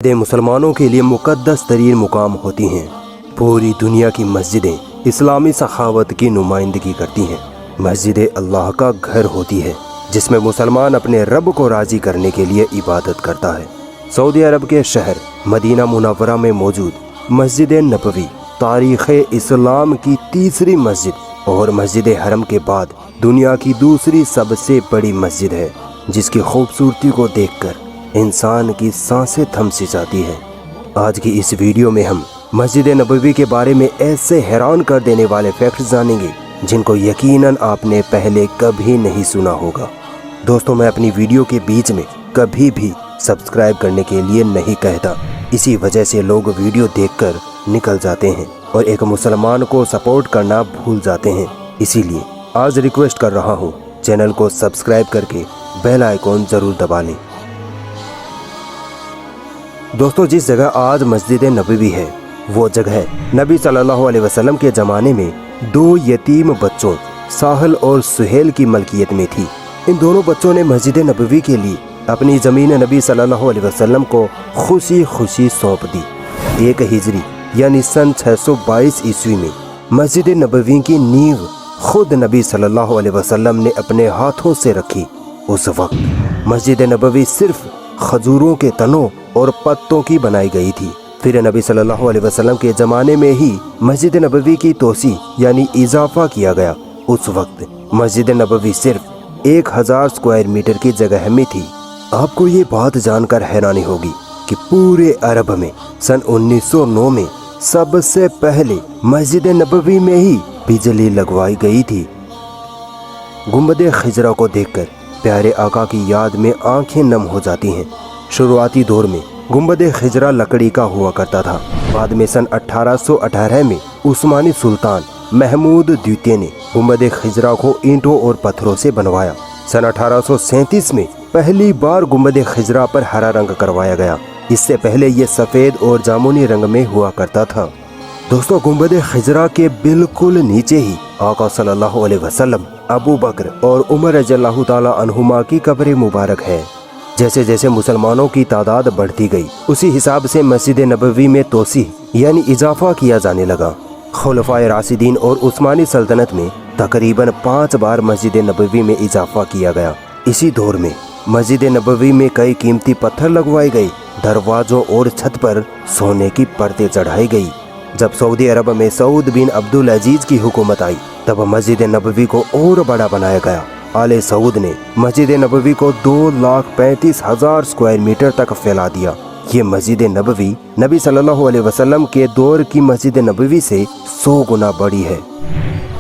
मस्जिदें मुसलमानों के लिए मुक़द्दस तरीन मुकाम होती हैं। पूरी दुनिया की मस्जिदें इस्लामी सखावत की नुमाइंदगी करती हैं। मस्जिद अल्लाह का घर होती है जिसमें मुसलमान अपने रब को राज़ी करने के लिए इबादत करता है। सऊदी अरब के शहर मदीना मुनव्वरा में मौजूद मस्जिद नबवी तारीख़ इस्लाम की तीसरी मस्जिद और मस्जिद हरम के बाद दुनिया की दूसरी सबसे बड़ी मस्जिद है, जिसकी खूबसूरती को देखकर इंसान की सांसें थम सी जाती है। आज की इस वीडियो में हम मस्जिद नबवी के बारे में ऐसे हैरान कर देने वाले फैक्ट्स जानेंगे जिनको यकीनन आपने पहले कभी नहीं सुना होगा। दोस्तों, मैं अपनी वीडियो के बीच में कभी भी सब्सक्राइब करने के लिए नहीं कहता, इसी वजह से लोग वीडियो देखकर निकल जाते हैं और एक मुसलमान को सपोर्ट करना भूल जाते हैं। इसीलिए आज रिक्वेस्ट कर रहा हूँ, चैनल को सब्सक्राइब करके बेल आइकॉन ज़रूर दबा लें। दोस्तों, जिस जगह आज मस्जिद नबवी है वो जगह नबी सल्लल्लाहु अलैहि वसल्लम के ज़माने में दो यतीम बच्चों साहल और सुहेल की मलकियत में थी। इन दोनों बच्चों ने मस्जिद नबवी के लिए अपनी ज़मीन नबी सल्लल्लाहु अलैहि वसल्लम को खुशी खुशी सौंप दी। 1 हिजरी यानी सन 622 ईस्वी में मस्जिद नबवी की नींव खुद नबी सल्लल्लाहु अलैहि वसल्लम ने अपने हाथों से रखी। उस वक्त मस्जिद नबवी सिर्फ खजूरों के तनों और पत्तों की बनाई गई थी। फिर नबी सल्लल्लाहु अलैहि वसल्लम के ज़माने में ही मस्जिद नबवी की तोसी यानी इजाफा किया गया। उस वक्त मस्जिद नबवी सिर्फ 1000 स्क्वायर मीटर की जगह में थी। आपको ये बात जानकर हैरानी होगी कि पूरे अरब में सन 1909 में सबसे पहले मस्जिद नबवी में ही बिजली लगवाई गई थी। गुंबद खिजरा को देखकर प्यारे आका की याद में आंखें नम हो जाती हैं। शुरुआती दौर में गुंबद खिजरा लकड़ी का हुआ करता था। बाद में सन 1818 में उस्मानी सुल्तान महमूद द्वितीय ने गुंबद खिजरा को ईंटों और पत्थरों से बनवाया। सन 1837 में पहली बार गुंबद खिजरा पर हरा रंग करवाया गया। इससे पहले ये सफ़ेद और जामुनी रंग में हुआ करता था। दोस्तों, गुंबद खिजरा के बिल्कुल नीचे ही आका सल्लल्लाहु अलैहि वसल्लम, अबू बकर और उमर रज़ियल्लाहु ताला अन्हुमा की कब्र मुबारक है। जैसे जैसे मुसलमानों की तादाद बढ़ती गई उसी हिसाब से मस्जिद नबवी में तोसी यानी इजाफा किया जाने लगा। खुलफाए राशिदीन और उस्मानी सल्तनत में तकरीबन 5 बार मस्जिद नबवी में इजाफा किया गया। इसी दौर में मस्जिद नबवी में कई कीमती पत्थर लगवाए गए। दरवाजों और छत पर सोने की परतें चढ़ाई गई। जब सऊदी अरब में सऊद बिन अब्दुल अजीज की हुकूमत आई तब मस्जिद नबवी को और बड़ा बनाया गया। आले सऊद ने मस्जिद नबवी को 2,35,000 स्क्वायर मीटर तक फैला दिया। ये मस्जिद नबवी नबी सल्लल्लाहु अलैहि वसल्लम के दौर की मस्जिद नबवी से 100 गुना बड़ी है।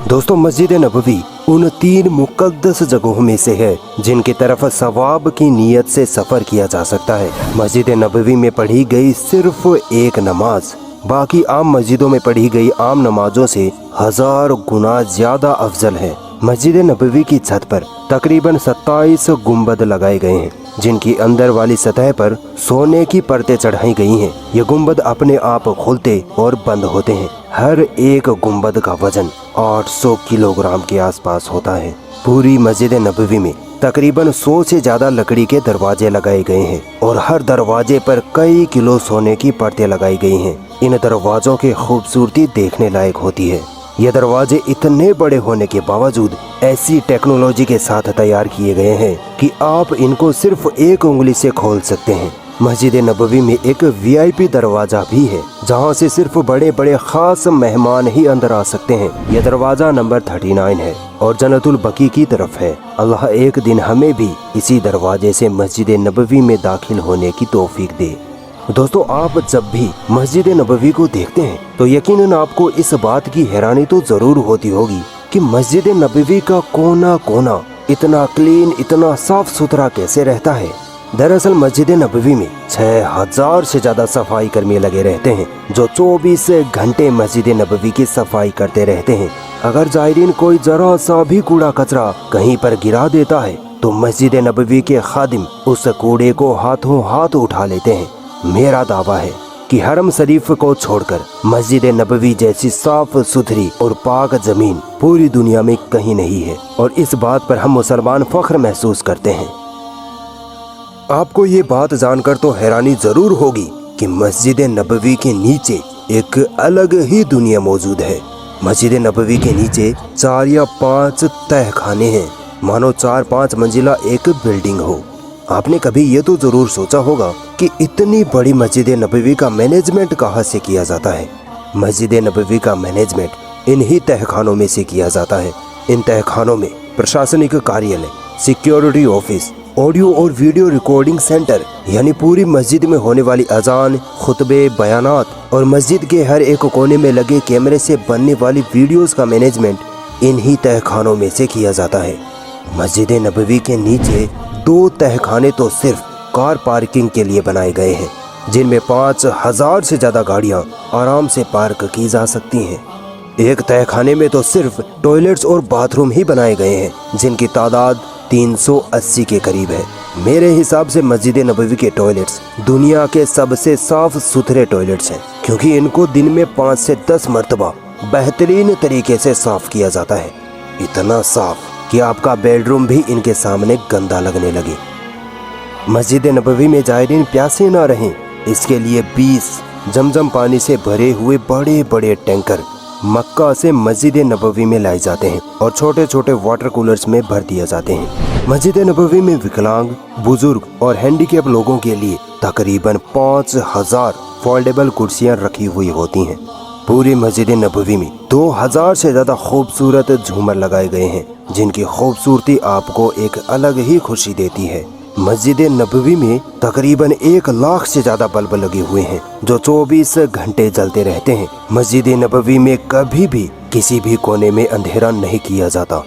दोस्तों, मस्जिद नबवी उन 3 मुक़द्दस जगहों में से है जिनकी तरफ सवाब की नीयत से सफ़र किया जा सकता है। मस्जिद नबवी में पढ़ी गई सिर्फ एक नमाज बाकी आम मस्जिदों में पढ़ी गई आम नमाजों से 1000 गुना ज़्यादा अफजल है। मस्जिद नबवी की छत पर तकरीबन 27 गुंबद लगाए गए हैं जिनकी अंदर वाली सतह पर सोने की परतें चढ़ाई गई हैं। ये गुंबद अपने आप खुलते और बंद होते हैं। हर एक गुंबद का वजन 800 किलोग्राम के आसपास होता है। पूरी मस्जिद नबवी में तकरीबन 100 से ज़्यादा लकड़ी के दरवाजे लगाए गए हैं और हर दरवाजे पर कई किलो सोने की परतें लगाई गई हैं। इन दरवाज़ों की खूबसूरती देखने लायक होती है। ये दरवाजे इतने बड़े होने के बावजूद ऐसी टेक्नोलॉजी के साथ तैयार किए गए हैं कि आप इनको सिर्फ एक उंगली से खोल सकते हैं। मस्जिद नबवी में एक VIP दरवाज़ा भी है जहां से सिर्फ बड़े बड़े ख़ास मेहमान ही अंदर आ सकते हैं। यह दरवाज़ा नंबर 39 है और जन्नतुल बकी की तरफ है। अल्लाह एक दिन हमें भी इसी दरवाजे से मस्जिद नबवी में दाखिल होने की तौफीक दे। दोस्तों, आप जब भी मस्जिद नबवी को देखते हैं तो यकीनन आपको इस बात की हैरानी तो ज़रूर होती होगी कि मस्जिद नबवी का कोना कोना इतना क्लीन, इतना साफ सुथरा कैसे रहता है। दरअसल मस्जिद नबवी में 6000 से ज़्यादा सफाई कर्मी लगे रहते हैं जो 24 घंटे मस्जिद नबवी की सफाई करते रहते हैं। अगर ज़ायरीन कोई ज़रा सा भी कूड़ा कचरा कहीं पर गिरा देता है तो मस्जिद नबवी के खादिम उस कूड़े को हाथों हाथ उठा लेते हैं। मेरा दावा है कि हरम शरीफ को छोड़कर मस्जिद नबवी जैसी साफ सुथरी और पाक ज़मीन पूरी दुनिया में कहीं नहीं है और इस बात पर हम मुसलमान फख्र महसूस करते हैं। आपको ये बात जानकर तो हैरानी ज़रूर होगी کہ मस्जिद नबवी के नीचे एक अलग ही दुनिया मौजूद है। मस्जिद नबवी के नीचे 4 या 5 तहखाने हैं, मानो 4-5 मंजिला एक बिल्डिंग हो। आपने कभी ये तो जरूर सोचा होगा कि इतनी बड़ी मस्जिद नबवी का मैनेजमेंट कहाँ से किया जाता है। मस्जिद नबवी का मैनेजमेंट इन्हीं तहखानों में से किया जाता है। इन तहखानों में प्रशासनिक कार्यालय, सिक्योरिटी ऑफिस, ऑडियो और वीडियो रिकॉर्डिंग सेंटर, यानी पूरी मस्जिद में होने वाली अजान, खुतबे, बयानात और मस्जिद के हर एक कोने में लगे कैमरे से बनने वाली वीडियोस का मैनेजमेंट इन्हीं तहखानों में से किया जाता है। मस्जिद नबवी के नीचे 2 तहखाने तो सिर्फ कार पार्किंग के लिए बनाए गए हैं, जिनमें 5000 से ज़्यादा गाड़ियाँ आराम से पार्क की जा सकती हैं। एक तहखाने में तो सिर्फ टॉयलेट्स और बाथरूम ही बनाए गए हैं, जिनकी तादाद 380 के करीब है। मेरे हिसाब से मस्जिद नबवी के टॉयलेट्स दुनिया के सबसे साफ सुथरे टॉयलेट्स हैं, क्योंकि इनको दिन में 5 से 10 मरतबा बेहतरीन तरीके से साफ किया जाता है। इतना साफ कि आपका बेडरूम भी इनके सामने गंदा लगने लगे। मस्जिद नबवी में जायरीन प्यासे ना रहें, इसके लिए 20 जमजम पानी से भरे हुए बड़े बड़े टैंकर मक्का से मस्जिद नबवी में लाए जाते हैं और छोटे छोटे वाटर कूलर्स में भर दिए जाते हैं। मस्जिद नबवी में विकलांग, बुजुर्ग और हैंडीकैप लोगों के लिए तकरीबन 5000 फोल्डेबल कुर्सियां रखी हुई होती हैं। पूरी मस्जिद नबवी में 2000 से ज़्यादा खूबसूरत झूमर लगाए गए हैं, जिनकी खूबसूरती आपको एक अलग ही खुशी देती है। मस्जिद नबवी में तकरीबन 1 लाख से ज़्यादा बल्ब लगे हुए हैं, जो 24 घंटे जलते रहते हैं। मस्जिद नबवी में कभी भी किसी भी कोने में अंधेरा नहीं किया जाता।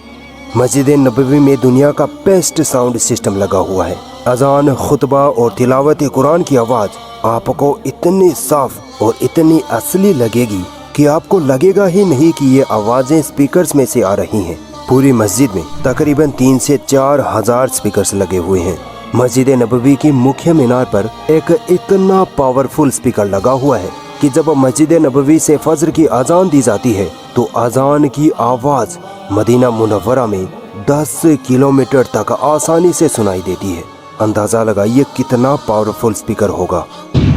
मस्जिद नबवी में दुनिया का बेस्ट साउंड सिस्टम लगा हुआ है। अजान, खुतबा और तिलावत कुरान की आवाज़ आपको इतनी साफ और इतनी असली लगेगी कि आपको लगेगा ही नहीं कि ये आवाज़ें स्पीकर्स में से आ रही हैं। पूरी मस्जिद में तकरीबन 3 से 4 हजार स्पीकर्स लगे हुए हैं। मस्जिद नबवी की मुख्य मीनार पर एक इतना पावरफुल स्पीकर लगा हुआ है कि जब मस्जिद नबवी से फजर की अजान दी जाती है तो अजान की आवाज़ मदीना मुनव्वरा में 10 किलोमीटर तक आसानी से सुनाई देती है। अंदाज़ा लगाइए कितना पावरफुल स्पीकर होगा।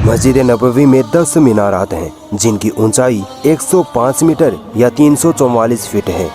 मस्जिद नबवी में 10 मीनारात हैं, जिनकी ऊंचाई 105 मीटर या 344 फीट है।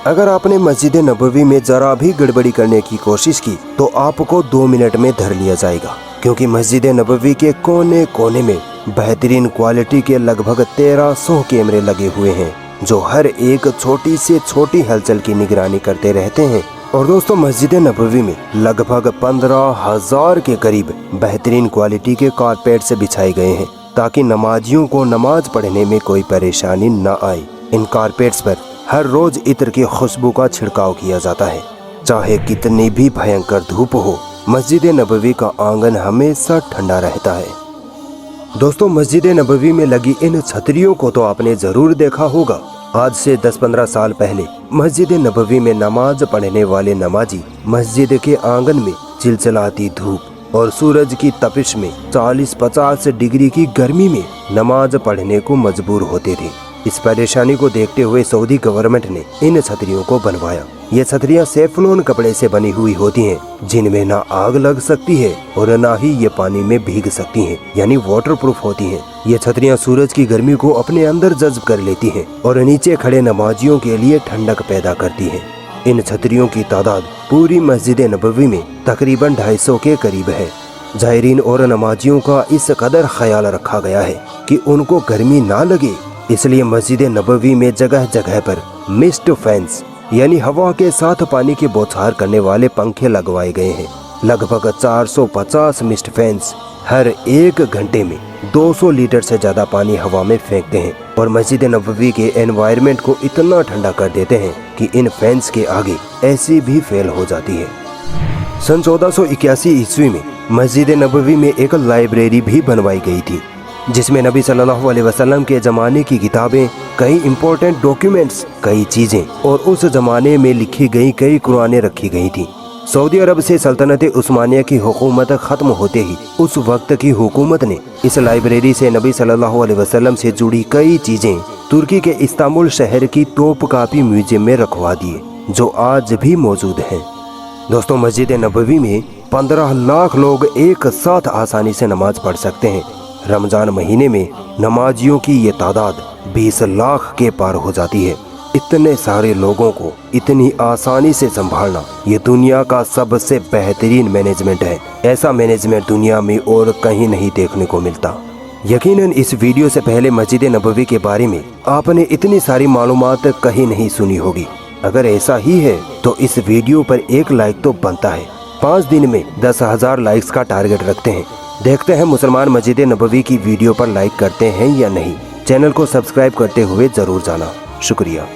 अगर आपने मस्जिद नबवी में जरा भी गड़बड़ी करने की कोशिश की तो आपको 2 मिनट में धर लिया जाएगा, क्योंकि मस्जिद नबवी के कोने कोने में बेहतरीन क्वालिटी के लगभग 1300 कैमरे लगे हुए हैं, जो हर एक छोटी से छोटी हलचल की निगरानी करते रहते हैं। और दोस्तों, मस्जिद नबवी में लगभग 15,000 के करीब बेहतरीन क्वालिटी के कारपेट्स बिछाए गए हैं, ताकि नमाजियों को नमाज पढ़ने में कोई परेशानी न आए। इन कारपेट्स पर हर रोज इत्र की खुशबू का छिड़काव किया जाता है। चाहे कितनी भी भयंकर धूप हो, मस्जिद नबवी का आंगन हमेशा ठंडा रहता है। दोस्तों, मस्जिद नबवी में लगी इन छतरियों को तो आपने जरूर देखा होगा। आज से 10-15 साल पहले मस्जिद नबवी में नमाज पढ़ने वाले नमाजी मस्जिद के आंगन में चिलचिलाती धूप और सूरज की तपिश में 40-50 डिग्री की गर्मी में नमाज पढ़ने को मजबूर होते थे। इस परेशानी को देखते हुए सऊदी गवर्नमेंट ने इन छतरियों को बनवाया। ये छतरियाँ सेफ्लॉन कपड़े से बनी हुई होती हैं, जिनमें ना आग लग सकती है और ना ही ये पानी में भीग सकती हैं, यानी वाटर प्रूफ होती हैं। ये छतरियाँ सूरज की गर्मी को अपने अंदर जज्ब कर लेती हैं और नीचे खड़े नमाजियों के लिए ठंडक पैदा करती हैं। इन छतरियों की तादाद पूरी मस्जिद नबवी में तकरीबन 250 के करीब है। जायरीन और नमाजियों का इस कदर ख्याल रखा गया है कि उनको गर्मी ना लगे, इसलिए मस्जिद नबवी में जगह जगह पर मिस्ट फैंस यानी हवा के साथ पानी की बौछार करने वाले पंखे लगवाए गए हैं। लगभग 450 मिस्ट फैंस हर 1 घंटे में 200 लीटर से ज्यादा पानी हवा में फेंकते हैं और मस्जिद नबवी के एनवायरनमेंट को इतना ठंडा कर देते हैं कि इन फैंस के आगे एसी भी फेल हो जाती है। सन 1481 ईस्वी में मस्जिद नबवी में एक लाइब्रेरी भी बनवाई गई थी, जिसमें नबी सल्लल्लाहु अलैहि वसल्लम के ज़माने की किताबें, कई इम्पोर्टेंट डॉक्यूमेंट्स, कई चीज़ें और उस ज़माने में लिखी गई कई कुरानें रखी गई थी। सऊदी अरब से सल्तनत उस्मानिया की हुकूमत ख़त्म होते ही उस वक्त की हुकूमत ने इस लाइब्रेरी से नबी सल्लल्लाहु अलैहि वसल्लम से जुड़ी कई चीज़ें तुर्की के इस्तांबुल शहर की टॉप कापी म्यूजियम में रखवा दिए, जो आज भी मौजूद हैं। दोस्तों, मस्जिद नबवी में 15 लाख लोग एक साथ आसानी से नमाज पढ़ सकते हैं। रमजान महीने में नमाजियों की ये तादाद 20 लाख के पार हो जाती है। इतने सारे लोगों को इतनी आसानी से संभालना ये दुनिया का सबसे बेहतरीन मैनेजमेंट है। ऐसा मैनेजमेंट दुनिया में और कहीं नहीं देखने को मिलता। यकीनन इस वीडियो से पहले मस्जिद नबवी के बारे में आपने इतनी सारी मालूमात कहीं नहीं सुनी होगी। अगर ऐसा ही है तो इस वीडियो पर एक लाइक तो बनता है। 5 दिन में 10,000 लाइक्स का टारगेट रखते हैं। देखते हैं मुसलमान मस्जिद नबवी की वीडियो पर लाइक करते हैं या नहीं। चैनल को सब्सक्राइब करते हुए जरूर जाना। शुक्रिया।